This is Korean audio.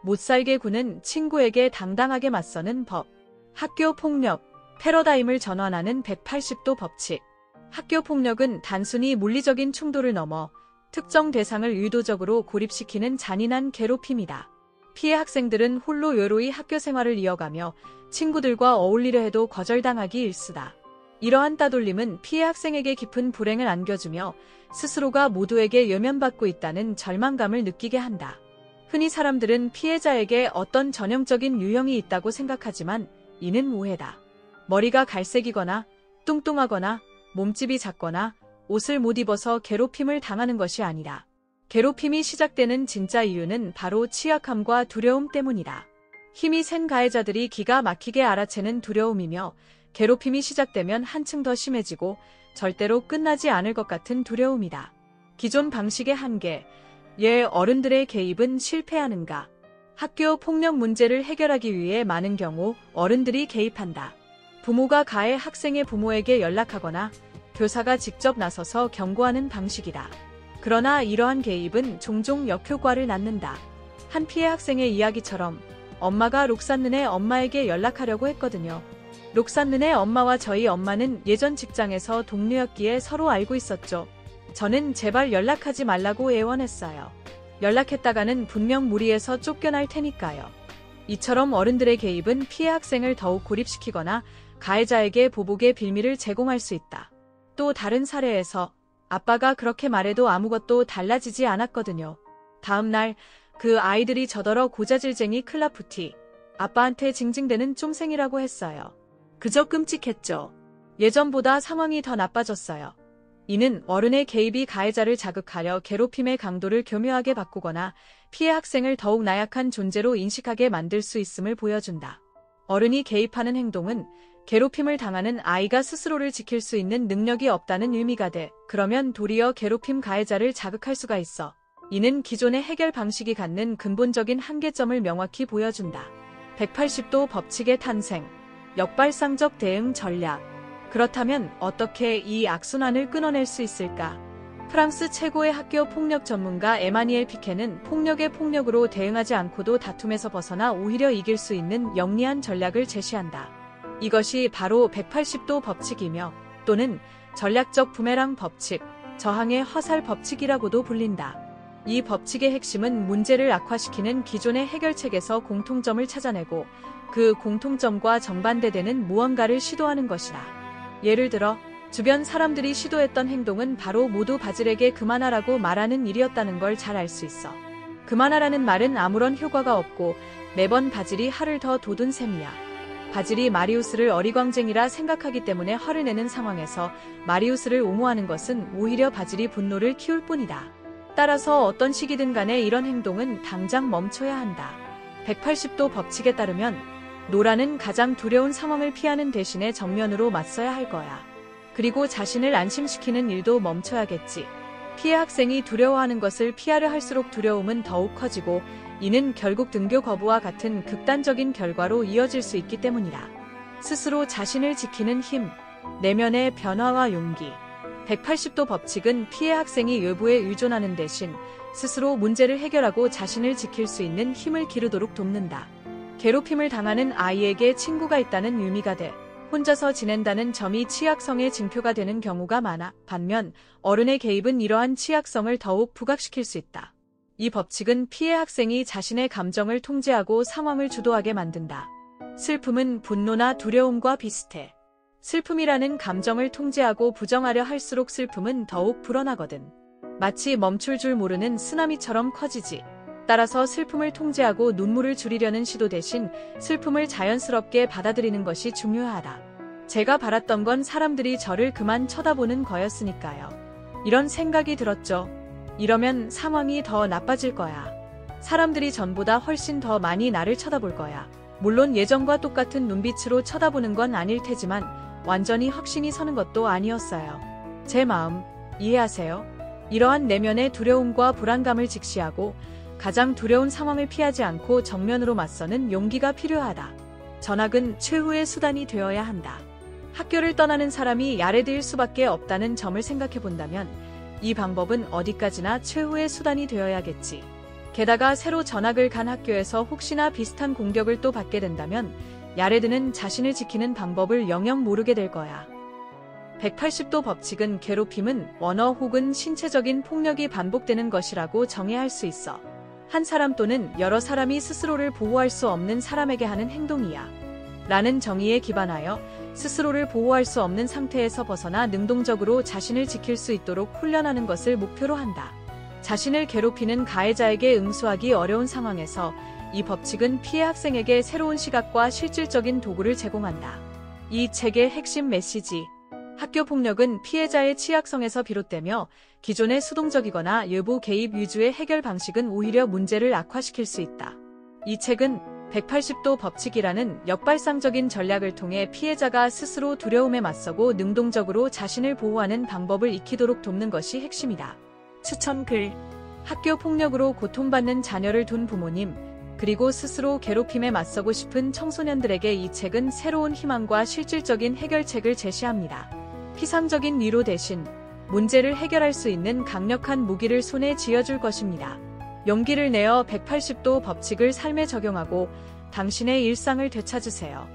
못살게 구는 친구에게 당당하게 맞서는 법. 학교 폭력, 패러다임을 전환하는 180도 법칙. 학교 폭력은 단순히 물리적인 충돌을 넘어 특정 대상을 의도적으로 고립시키는 잔인한 괴롭힘이다. 피해 학생들은 홀로 외로이 학교 생활을 이어가며 친구들과 어울리려 해도 거절당하기 일쑤다. 이러한 따돌림은 피해 학생에게 깊은 불행을 안겨주며 스스로가 모두에게 외면받고 있다는 절망감을 느끼게 한다. 흔히 사람들은 피해자에게 어떤 전형적인 유형이 있다고 생각하지만 이는 오해다. 머리가 갈색이거나 뚱뚱하거나 몸집이 작거나 옷을 못 입어서 괴롭힘을 당하는 것이 아니라 괴롭힘이 시작되는 진짜 이유는 바로 취약함과 두려움 때문이다. 힘이 센 가해자들이 기가 막히게 알아채는 두려움이며 괴롭힘이 시작되면 한층 더 심해지고 절대로 끝나지 않을 것 같은 두려움이다. 기존 방식의 한계, 어른들의 개입은 실패하는가? 학교 폭력 문제를 해결하기 위해 많은 경우 어른들이 개입한다. 부모가 가해 학생의 부모에게 연락하거나 교사가 직접 나서서 경고하는 방식이다. 그러나 이러한 개입은 종종 역효과를 낳는다. 한 피해 학생의 이야기처럼 엄마가 록산는의 엄마에게 연락하려고 했거든요. 록산는의 엄마와 저희 엄마는 예전 직장에서 동료였기에 서로 알고 있었죠. 저는 제발 연락하지 말라고 애원했어요. 연락했다가는 분명 무리해서 쫓겨날 테니까요. 이처럼 어른들의 개입은 피해 학생을 더욱 고립시키거나 가해자에게 보복의 빌미를 제공할 수 있다. 또 다른 사례에서 아빠가 그렇게 말해도 아무것도 달라지지 않았거든요. 다음 날 그 아이들이 저더러 고자질쟁이 클라푸티, 아빠한테 징징대는 쫌생이라고 했어요. 그저 끔찍했죠. 예전보다 상황이 더 나빠졌어요. 이는 어른의 개입이 가해자를 자극하려 괴롭힘의 강도를 교묘하게 바꾸거나 피해 학생을 더욱 나약한 존재로 인식하게 만들 수 있음을 보여준다. 어른이 개입하는 행동은 괴롭힘을 당하는 아이가 스스로를 지킬 수 있는 능력이 없다는 의미가 돼. 그러면 도리어 괴롭힘 가해자를 자극할 수가 있어. 이는 기존의 해결 방식이 갖는 근본적인 한계점을 명확히 보여준다. 180도 법칙의 탄생, 역발상적 대응 전략. 그렇다면 어떻게 이 악순환을 끊어낼 수 있을까? 프랑스 최고의 학교 폭력 전문가 에마니엘 피케는 폭력의 폭력으로 대응하지 않고도 다툼에서 벗어나 오히려 이길 수 있는 영리한 전략을 제시한다. 이것이 바로 180도 법칙이며 또는 전략적 부메랑 법칙, 저항의 화살 법칙이라고도 불린다. 이 법칙의 핵심은 문제를 악화시키는 기존의 해결책에서 공통점을 찾아내고 그 공통점과 정반대되는 무언가를 시도하는 것이다. 예를 들어 주변 사람들이 시도했던 행동은 바로 모두 바질에게 그만하라고 말하는 일이었다는 걸 잘 알 수 있어. 그만하라는 말은 아무런 효과가 없고 매번 바질이 화를 더 돋운 셈이야. 바질이 마리우스를 어리광쟁이라 생각하기 때문에 화를 내는 상황에서 마리우스를 옹호하는 것은 오히려 바질이 분노를 키울 뿐이다. 따라서 어떤 시기든 간에 이런 행동은 당장 멈춰야 한다. 180도 법칙에 따르면 노라는 가장 두려운 상황을 피하는 대신에 정면으로 맞서야 할 거야. 그리고 자신을 안심시키는 일도 멈춰야겠지. 피해 학생이 두려워하는 것을 피하려 할수록 두려움은 더욱 커지고 이는 결국 등교 거부와 같은 극단적인 결과로 이어질 수 있기 때문이다. 스스로 자신을 지키는 힘, 내면의 변화와 용기. 180도 법칙은 피해 학생이 외부에 의존하는 대신 스스로 문제를 해결하고 자신을 지킬 수 있는 힘을 기르도록 돕는다. 괴롭힘을 당하는 아이에게 친구가 있다는 의미가 돼 혼자서 지낸다는 점이 취약성의 징표가 되는 경우가 많아. 반면 어른의 개입은 이러한 취약성을 더욱 부각시킬 수 있다. 이 법칙은 피해 학생이 자신의 감정을 통제하고 상황을 주도하게 만든다. 슬픔은 분노나 두려움과 비슷해. 슬픔이라는 감정을 통제하고 부정하려 할수록 슬픔은 더욱 불어나거든. 마치 멈출 줄 모르는 쓰나미처럼 커지지. 따라서 슬픔을 통제하고 눈물을 줄이려는 시도 대신 슬픔을 자연스럽게 받아들이는 것이 중요하다. 제가 바랐던 건 사람들이 저를 그만 쳐다보는 거였으니까요. 이런 생각이 들었죠. 이러면 상황이 더 나빠질 거야. 사람들이 전보다 훨씬 더 많이 나를 쳐다볼 거야. 물론 예전과 똑같은 눈빛으로 쳐다보는 건 아닐 테지만 완전히 확신이 서는 것도 아니었어요. 제 마음 이해하세요? 이러한 내면의 두려움과 불안감을 직시하고 가장 두려운 상황을 피하지 않고 정면으로 맞서는 용기가 필요하다. 전학은 최후의 수단이 되어야 한다. 학교를 떠나는 사람이 야레드일 수밖에 없다는 점을 생각해 본다면 이 방법은 어디까지나 최후의 수단이 되어야겠지. 게다가 새로 전학을 간 학교에서 혹시나 비슷한 공격을 또 받게 된다면 야레드는 자신을 지키는 방법을 영영 모르게 될 거야. 180도 법칙은 괴롭힘은 원어 혹은 신체적인 폭력이 반복되는 것이라고 정의할 수 있어. 한 사람 또는 여러 사람이 스스로를 보호할 수 없는 사람에게 하는 행동이야. 라는 정의에 기반하여 스스로를 보호할 수 없는 상태에서 벗어나 능동적으로 자신을 지킬 수 있도록 훈련하는 것을 목표로 한다. 자신을 괴롭히는 가해자에게 응수하기 어려운 상황에서 이 법칙은 피해 학생에게 새로운 시각과 실질적인 도구를 제공한다. 이 책의 핵심 메시지. 학교 폭력은 피해자의 취약성에서 비롯되며 기존의 수동적이거나 외부 개입 위주의 해결 방식은 오히려 문제를 악화시킬 수 있다. 이 책은 180도 법칙이라는 역발상적인 전략을 통해 피해자가 스스로 두려움에 맞서고 능동적으로 자신을 보호하는 방법을 익히도록 돕는 것이 핵심이다. 추천 글. 학교 폭력으로 고통받는 자녀를 둔 부모님, 그리고 스스로 괴롭힘에 맞서고 싶은 청소년들에게 이 책은 새로운 희망과 실질적인 해결책을 제시합니다. 피상적인 위로 대신 문제를 해결할 수 있는 강력한 무기를 손에 쥐어줄 것입니다. 용기를 내어 180도 법칙을 삶에 적용하고 당신의 일상을 되찾으세요.